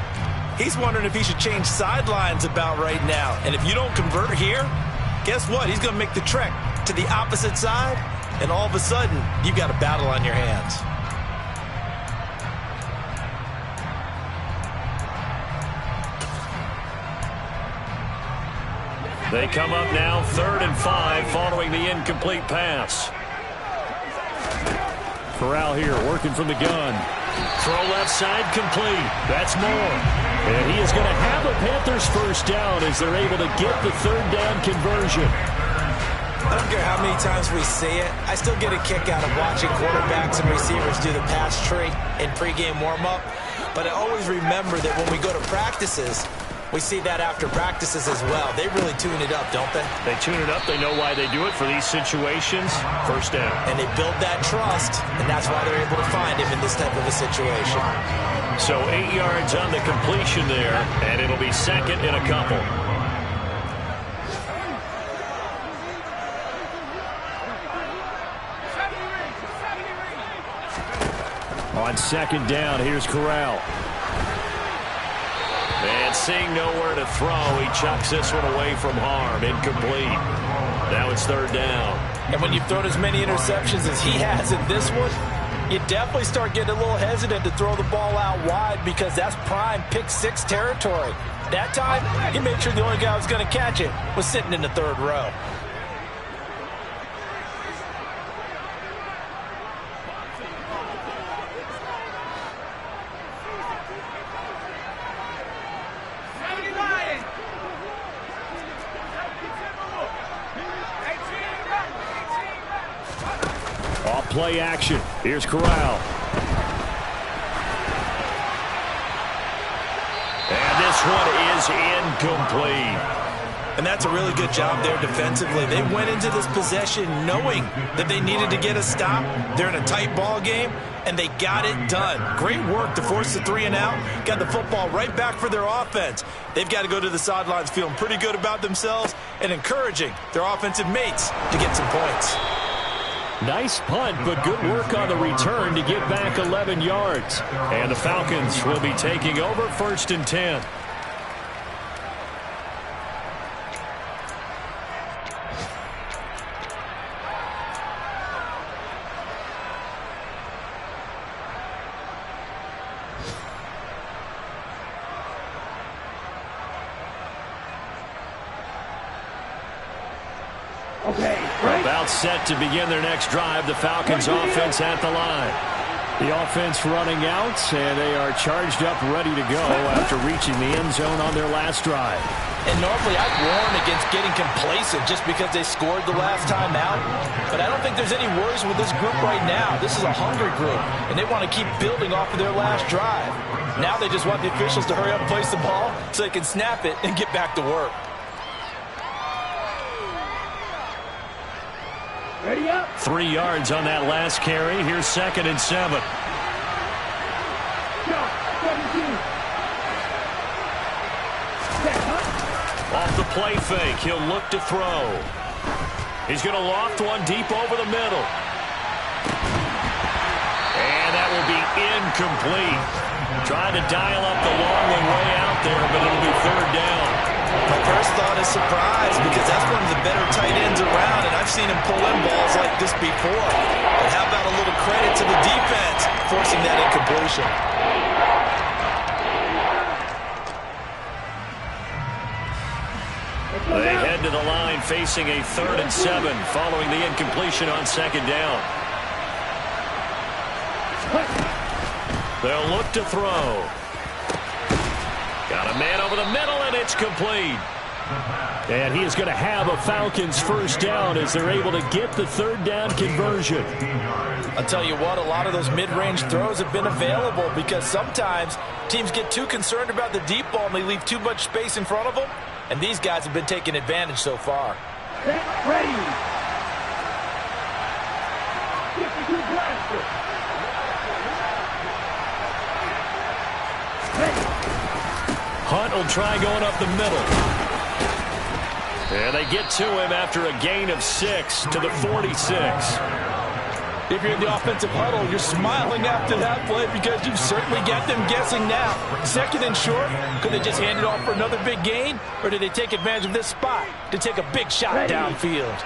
Speaker 3: he's wondering if he should change sidelines about right now. And if you don't convert here, guess what? He's going to make the trek to the opposite side, and all of a sudden, you've got a battle on your hands.
Speaker 2: They come up now 3rd and 5 following the incomplete pass.
Speaker 1: Corral here working from the gun.
Speaker 2: Throw left side complete.
Speaker 1: That's more. And he is going to have a Panthers first down as they're able to get the 3rd down conversion.
Speaker 4: I don't care how many times we see it. I still get a kick out of watching quarterbacks and receivers do the pass tree in pregame warm-up. But I always remember that when we go to practices, we see that after practices as well. They really tune it up, don't they?
Speaker 2: They tune it up. They know why they do it for these situations. First down.
Speaker 4: And they build that trust, and that's why they're able to find him in this type of a situation.
Speaker 2: So 8 yards on the completion there, and it'll be 2nd and a couple.
Speaker 1: On second down, here's Corral.
Speaker 2: And seeing nowhere to throw, he chucks this one away from harm. Incomplete. Now it's third down.
Speaker 3: And when you've thrown as many interceptions as he has in this one, you definitely start getting a little hesitant to throw the ball out wide because that's prime pick six territory. That time, he made sure the only guy who was going to catch it was sitting in the third row.
Speaker 1: Play action. Here's Corral.
Speaker 2: And this one is incomplete.
Speaker 4: And that's a really good job there defensively. They went into this possession knowing that they needed to get a stop. They're in a tight ball game, and they got it done. Great work to force the 3 and out. Got the football right back for their offense. They've got to go to the sidelines feeling pretty good about themselves and encouraging their offensive mates to get some points.
Speaker 1: Nice punt, but good work on the return to get back 11 yards.
Speaker 2: And the Falcons will be taking over 1st and 10.
Speaker 1: About set to begin their next drive. The Falcons offense at the line. The offense running out, and they are charged up, ready to go after reaching the end zone on their last drive.
Speaker 3: And normally I'd warn against getting complacent just because they scored the last time out. But I don't think there's any worries with this group right now. This is a hungry group, and they want to keep building off of their last drive. Now they just want the officials to hurry up and place the ball so they can snap it and get back to work.
Speaker 5: Ready up.
Speaker 2: 3 yards on that last carry. Here's 2nd and 7. Off the play fake, he'll look to throw. He's going to loft one deep over the middle. And that will be incomplete. Trying to dial up the long way out there, but it'll be third down.
Speaker 4: My first thought is surprise because that's one of the better tight ends around, and I've seen him pull in balls like this before. But how about a little credit to the defense forcing that incompletion?
Speaker 2: They head to the line facing a 3rd and 7 following the incompletion on 2nd down. They'll look to throw. Got a man over the middle, and it's complete.
Speaker 1: And he is going to have a Falcons first down as they're able to get the 3rd down conversion.
Speaker 3: I'll tell you what, a lot of those mid-range throws have been available because sometimes teams get too concerned about the deep ball and they leave too much space in front of them. And these guys have been taking advantage so far.
Speaker 5: Set, ready. 52 blaster.
Speaker 2: Hunt will try going up the middle. And they get to him after a gain of 6 to the 46.
Speaker 3: If you're in the offensive huddle, you're smiling after that play because you've certainly got them guessing now. 2nd and short, could they just hand it off for another big gain? Or did they take advantage of this spot to take a big shot downfield?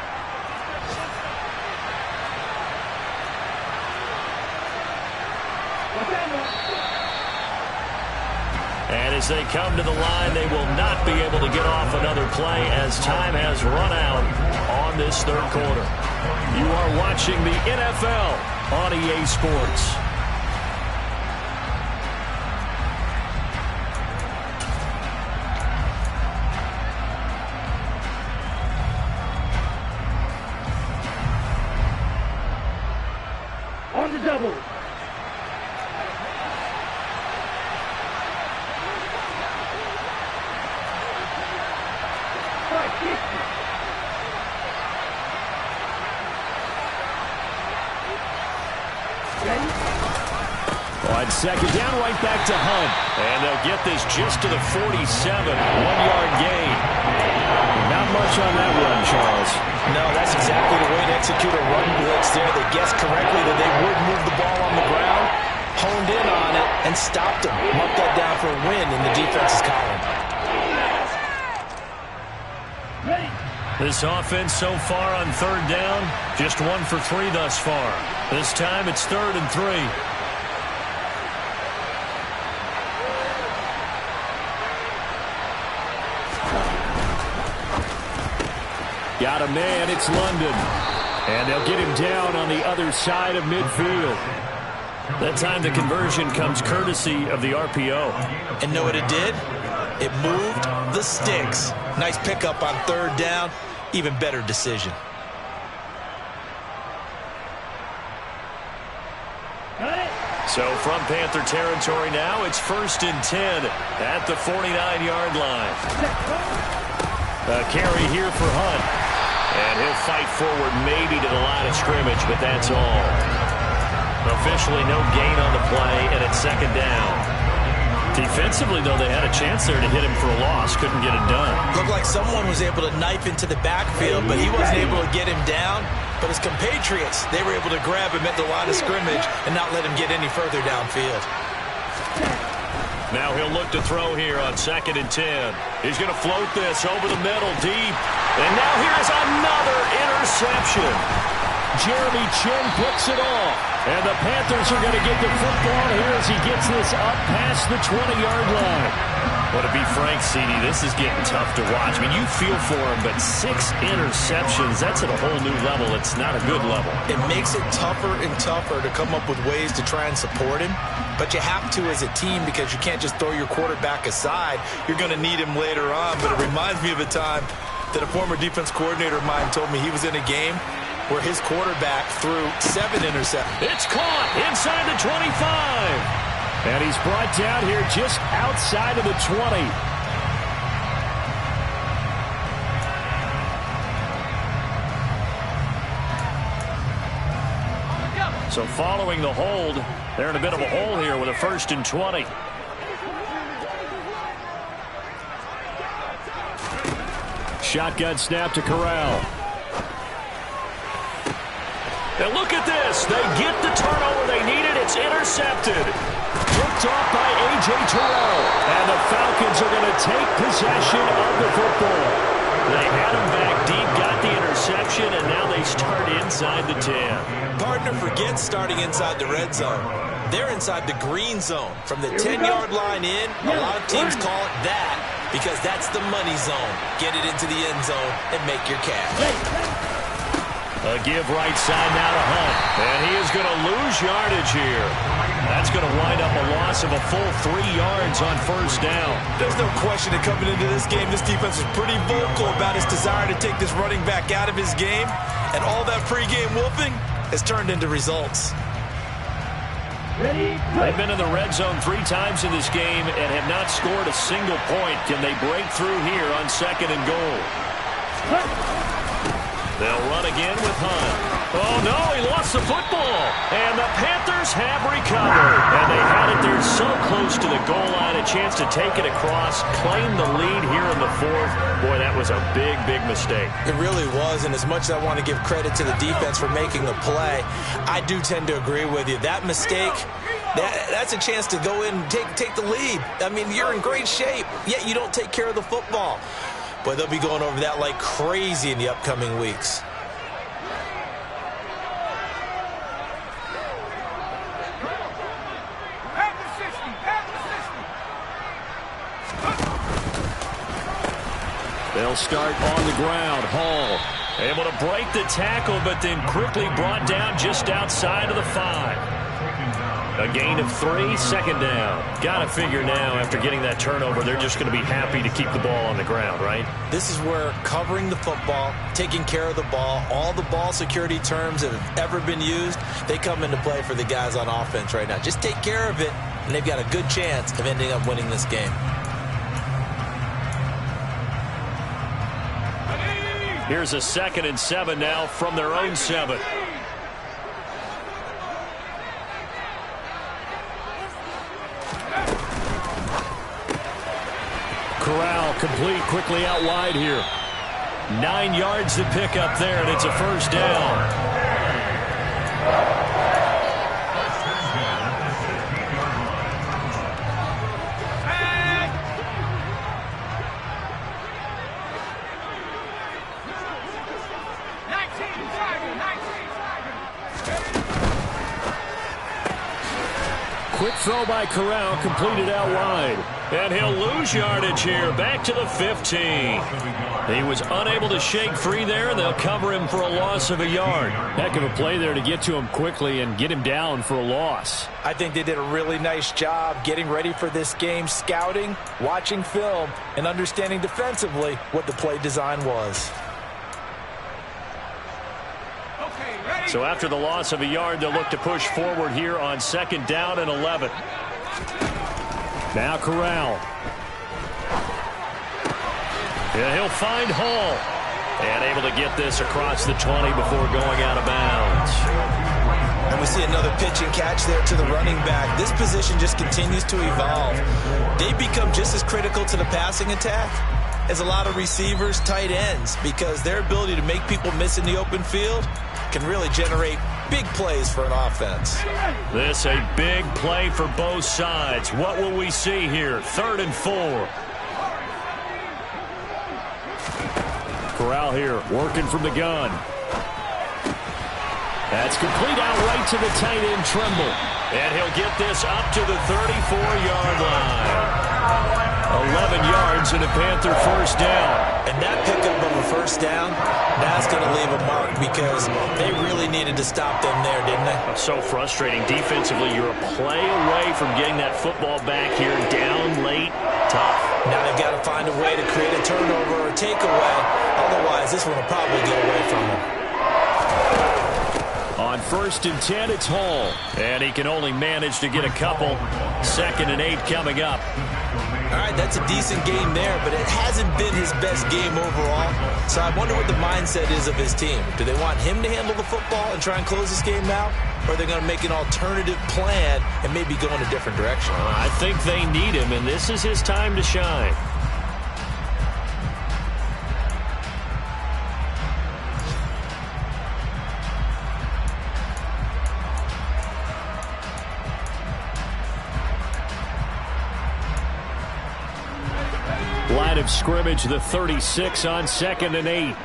Speaker 2: And as they come to the line, they will not be able to get off another play as time has run out on this 3rd quarter. You are watching the NFL on EA Sports.
Speaker 5: On the double.
Speaker 1: On 2nd down, right back to Hunt.
Speaker 2: And they'll get this just to the 47. 1-yard gain.
Speaker 1: Not much on that run, Charles.
Speaker 3: No, that's exactly the way to execute a run blitz there. They guessed correctly that they would move the ball on the ground. honed in on it and stopped him. Marked that down for a win in the defense's column.
Speaker 2: This offense so far on third down, just 1 for 3 thus far. This time it's 3rd and 3.
Speaker 1: Got a man, it's London. And they'll get him down on the other side of midfield.
Speaker 2: That time the conversion comes courtesy of the RPO.
Speaker 3: And know what it did? It moved the sticks. Nice pickup on third down. Even better decision.
Speaker 2: So from Panther territory now, it's 1st and 10 at the 49-yard line. A carry here for Hunt. And he'll fight forward maybe to the line of scrimmage, but that's all. Officially no gain on the play, and it's 2nd down. Defensively, though, they had a chance there to hit him for a loss. Couldn't get it done.
Speaker 3: Looked like someone was able to knife into the backfield, but he wasn't able to get him down. But his compatriots, they were able to grab him at the line of scrimmage and not let him get any further downfield.
Speaker 2: Now he'll look to throw here on 2nd and 10. He's going to float this over the middle deep. And now here's another interception.
Speaker 1: Jeremy Chin picks it off. And the Panthers are going to get the football here as he gets this up past the 20-yard line.
Speaker 2: Well, to be frank, CD, this is getting tough to watch. I mean, you feel for him, but 6 interceptions, that's at a whole new level. It's not a good level.
Speaker 3: It makes it tougher and tougher to come up with ways to try and support him. But you have to as a team because you can't just throw your quarterback aside. You're going to need him later on. But it reminds me of a time that a former defense coordinator of mine told me he was in a game where his quarterback threw 7 interceptions.
Speaker 2: It's caught inside the 25.
Speaker 1: And he's brought down here just outside of the 20.
Speaker 2: So following the hold, they're in a bit of a hole here with a 1st and 20.
Speaker 1: Shotgun snap to Corral.
Speaker 2: Now look at this. They get the turnover they needed. It's intercepted.
Speaker 1: Picked off by A.J. Terrell. And the Falcons are going to take possession of the football.
Speaker 2: They had him back deep, got the interception, and now they start inside the 10.
Speaker 3: Gardner forgets starting inside the red zone. They're inside the green zone. From the 10-yard line in, a lot of teams call it that because that's the money zone. Get it into the end zone and make your cash.
Speaker 2: A give right side now to Hunt. And he is going to lose yardage here. That's going to wind up a loss of a full 3 yards on 1st down.
Speaker 3: There's no question that coming into this game, this defense was pretty vocal about his desire to take this running back out of his game. And all that pregame wolfing has turned into results.
Speaker 2: They've been in the red zone 3 times in this game and have not scored a single point. Can they break through here on 2nd and goal? They'll run again with Hunt. Oh, no, he lost the football. And the Panthers have recovered. And they had it there so close to the goal line, a chance to take it across, claim the lead here in the 4th. Boy, that was a big, big mistake.
Speaker 3: It really was, and as much as I want to give credit to the defense for making the play, I do tend to agree with you. That mistake, that's a chance to go in and take the lead. I mean, you're in great shape, yet you don't take care of the football. But they'll be going over that like crazy in the upcoming weeks.
Speaker 1: They'll start on the ground. Hall
Speaker 2: able to break the tackle, but then quickly brought down just outside of the 5. A gain of 3, 2nd down. Got to figure now, after getting that turnover, they're just going to be happy to keep the ball on the ground, right?
Speaker 3: This is where covering the football, taking care of the ball, all the ball security terms that have ever been used, they come into play for the guys on offense right now. Just take care of it, and they've got a good chance of ending up winning this game.
Speaker 2: Here's a 2nd and 7 now from their own 7.
Speaker 1: Corral complete quickly out wide here.
Speaker 2: 9 yards to pick up there, and it's a 1st down.
Speaker 1: Quick throw by Corral, completed out wide.
Speaker 2: And he'll lose yardage here, back to the 15. He was unable to shake free there, and they'll cover him for a loss of a yard.
Speaker 1: Heck of a play there to get to him quickly and get him down for a loss.
Speaker 3: I think they did a really nice job getting ready for this game, scouting, watching film, and understanding defensively what the play design was.
Speaker 2: So after the loss of a yard, they'll look to push forward here on 2nd down and 11.
Speaker 1: Now Corral.
Speaker 2: Yeah, he'll find Hall. And able to get this across the 20 before going out of bounds.
Speaker 4: And we see another pitch and catch there to the running back. This position just continues to evolve. They become just as critical to the passing attack as a lot of receivers, tight ends, because their ability to make people miss in the open field can really generate big plays for an offense.
Speaker 2: This a big play for both sides. What will we see here? 3rd and 4.
Speaker 1: Corral here, working from the gun. That's complete out right to the tight end, Tremble.
Speaker 2: And he'll get this up to the 34-yard line. 11 yards and a Panther first down.
Speaker 4: And that pickup of a first down, that's going to leave a mark because they really needed to stop them there, didn't they?
Speaker 2: So frustrating. Defensively, you're a play away from getting that football back here. Down late, tough.
Speaker 4: Now they've got to find a way to create a turnover or a takeaway. Otherwise, this one will probably get away from them.
Speaker 1: On 1st and 10, it's Hall.
Speaker 2: And he can only manage to get a couple. 2nd and 8 coming up.
Speaker 4: All right, that's a decent game there, but it hasn't been his best game overall. So I wonder what the mindset is of his team. Do they want him to handle the football and try and close this game out? Or are they going to make an alternative plan and maybe go in a different direction?
Speaker 2: I think they need him, and this is his time to shine.
Speaker 1: Line of scrimmage, the 36 on 2nd and 8.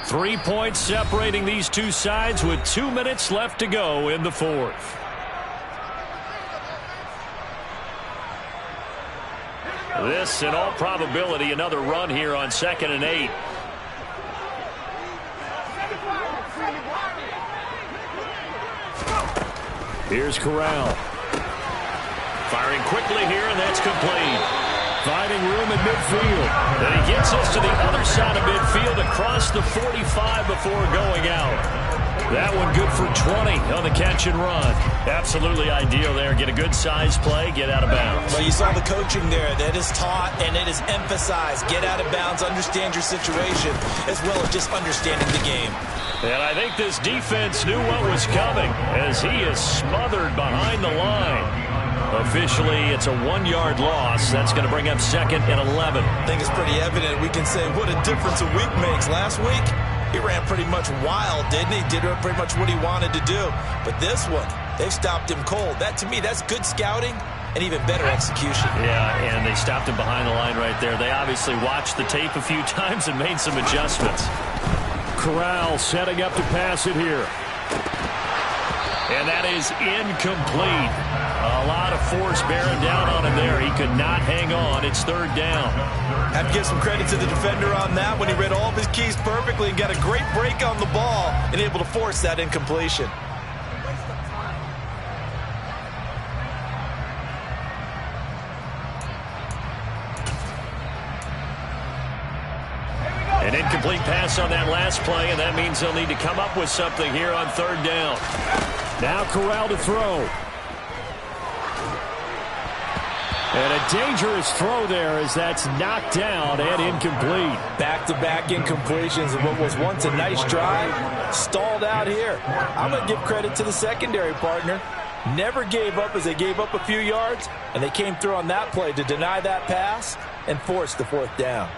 Speaker 2: Three points separating these two sides with 2 minutes left to go in the 4th. This, in all probability, another run here on 2nd and 8.
Speaker 1: Here's Corral.
Speaker 2: Firing quickly here, and that's complete.
Speaker 1: Finding room in midfield.
Speaker 2: And he gets us to the other side of midfield across the 45 before going out. That one good for 20 on the catch and run. Absolutely ideal there. Get a good size play, get out of bounds.
Speaker 4: Well, you saw the coaching there. That is taught and it is emphasized. Get out of bounds, understand your situation, as well as just understanding the game.
Speaker 2: And I think this defense knew what was coming as he is smothered behind the line. Officially, it's a 1-yard loss. That's going to bring up 2nd and 11.
Speaker 4: I think it's pretty evident. We can say what a difference a week makes. Last week, he ran pretty much wild, didn't he? Did pretty much what he wanted to do. But this one, they've stopped him cold. That, to me, that's good scouting and even better execution.
Speaker 2: Yeah, and they stopped him behind the line right there. They obviously watched the tape a few times and made some adjustments.
Speaker 1: Corral setting up to pass it here.
Speaker 2: And that is incomplete. A lot of force bearing down on him there. He could not hang on. It's 3rd down.
Speaker 4: Have to give some credit to the defender on that when he read all of his keys perfectly and got a great break on the ball and able to force that incompletion.
Speaker 2: An incomplete pass on that last play, and that means they'll need to come up with something here on 3rd down.
Speaker 1: Now Corral to throw. And a dangerous throw there as that's knocked down and incomplete.
Speaker 3: Back-to-back incompletions of what was once a nice drive, stalled out here. I'm going to give credit to the secondary partner. Never gave up as they gave up a few yards, and they came through on that play to deny that pass and force the 4th down.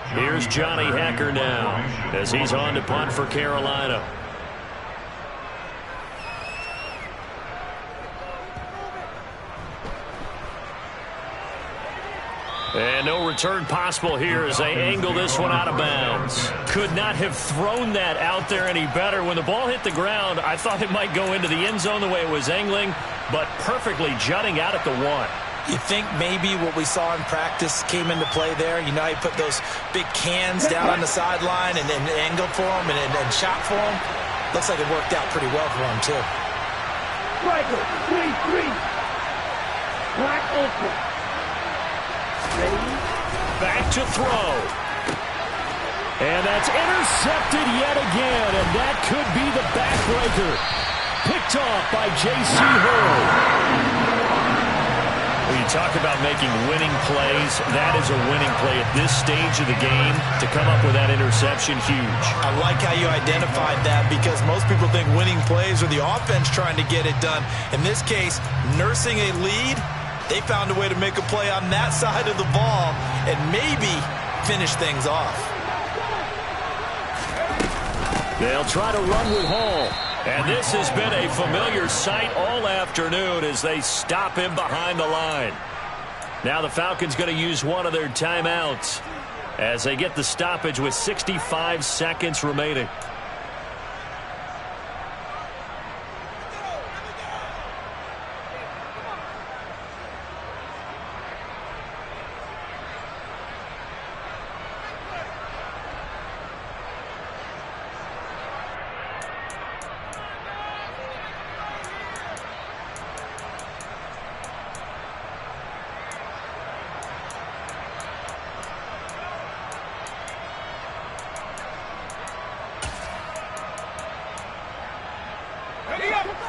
Speaker 2: Here's Johnny Hacker now as he's on to punt for Carolina. And no return possible here as they angle this one out of bounds. Could not have thrown that out there any better. When the ball hit the ground, I thought it might go into the end zone the way it was angling, but perfectly jutting out at the 1.
Speaker 3: You think maybe what we saw in practice came into play there? You know, he put those big cans down on the sideline and then angled for him and shot for him. Looks like it worked out pretty well for him, too.
Speaker 5: Striker, 3-3. Black Ultra. Ready?
Speaker 2: Back to throw.
Speaker 1: And that's intercepted yet again, and that could be the backbreaker. Picked off by J.C. Hurd.
Speaker 2: When you talk about making winning plays, that is a winning play at this stage of the game. To come up with that interception, huge.
Speaker 3: I like how you identified that because most people think winning plays are the offense trying to get it done. In this case, nursing a lead, they found a way to make a play on that side of the ball and maybe finish things off.
Speaker 2: They'll try to run with Hall. And this has been a familiar sight all afternoon as they stop him behind the line. Now the Falcons going to use one of their timeouts as they get the stoppage with 65 seconds remaining.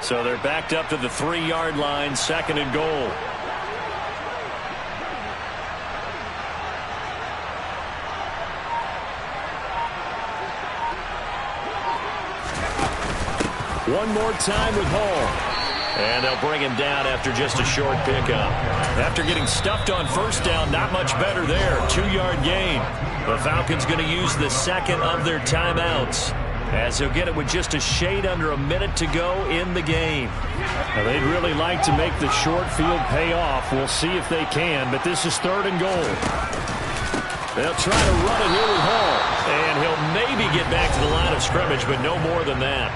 Speaker 2: So they're backed up to the 3-yard line, 2nd and goal.
Speaker 1: One more time with Hall.
Speaker 2: And they'll bring him down after just a short pickup. After getting stuffed on 1st down, not much better there. 2-yard gain. The Falcons going to use the 2nd of their timeouts, as he'll get it with just a shade under a minute to go in the game.
Speaker 1: Now, they'd really like to make the short field pay off. We'll see if they can, but this is 3rd and goal. They'll try to run it here with Hall.
Speaker 2: And he'll maybe get back to the line of scrimmage, but no more than that.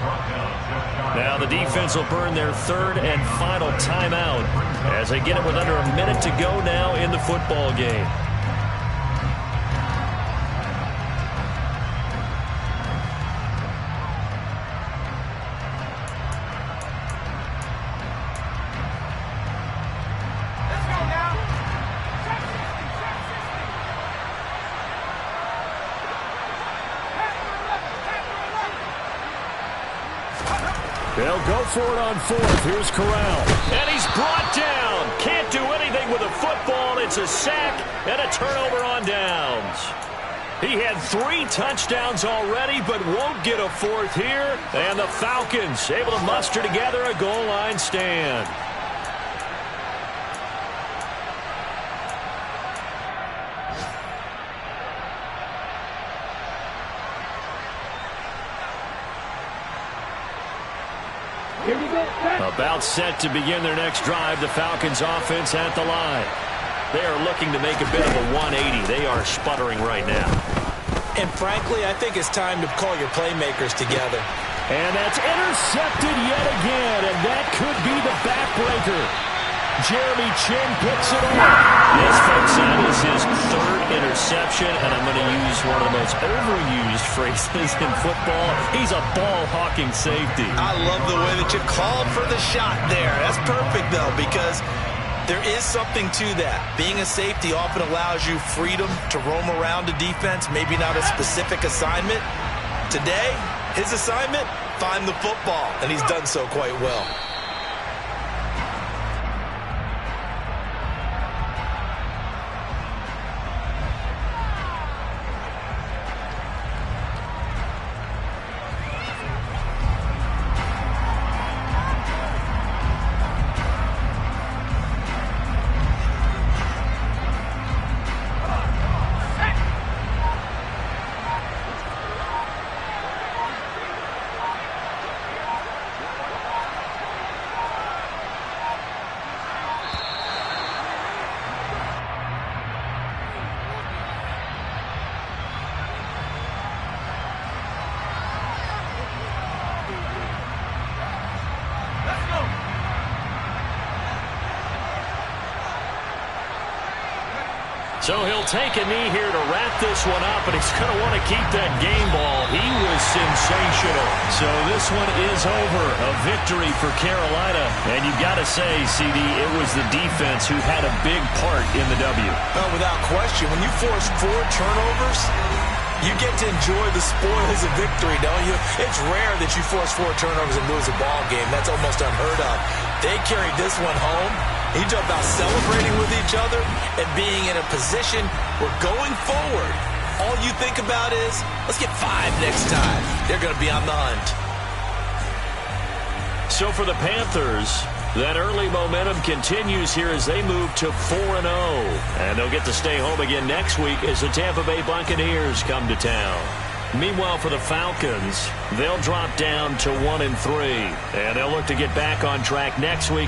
Speaker 2: Now the defense will burn their 3rd and final timeout as they get it with under a minute to go now in the football game.
Speaker 1: They'll go for it on 4th. Here's Corral.
Speaker 2: And he's brought down. Can't do anything with a football. It's a sack and a turnover on downs. He had 3 touchdowns already, but won't get a 4th here. And the Falcons able to muster together a goal line stand.
Speaker 1: About set to begin their next drive, the Falcons offense at the line.
Speaker 2: They are looking to make a bit of a 180. They are sputtering right now.
Speaker 3: And frankly, I think it's time to call your playmakers together.
Speaker 1: And that's intercepted yet again, and that could be the backbreaker. Jeremy Chin picks it up.
Speaker 2: Yes, folks, that is his 3rd interception, and I'm going to use one of the most overused phrases in football. He's a ball-hawking safety.
Speaker 3: I love the way that you called for the shot there. That's perfect, though, because there is something to that. Being a safety often allows you freedom to roam around a defense, maybe not a specific assignment. Today, his assignment, find the football, and he's done so quite well.
Speaker 2: So he'll take a knee here to wrap this one up, and he's going to want to keep that game ball. He was sensational.
Speaker 1: So this one is over. A victory for Carolina. And you've got to say, CD, it was the defense who had a big part in the W.
Speaker 4: Oh, without question. When you force 4 turnovers, you get to enjoy the spoils of victory, don't you? It's rare that you force 4 turnovers and lose a ball game. That's almost unheard of. They carried this one home. He talked about celebrating with each other and being in a position where going forward, all you think about is, let's get 5 next time. They're going to be on the hunt.
Speaker 2: So for the Panthers, that early momentum continues here as they move to 4-0. And they'll get to stay home again next week as the Tampa Bay Buccaneers come to town. Meanwhile, for the Falcons, they'll drop down to 1-3. And they'll look to get back on track next week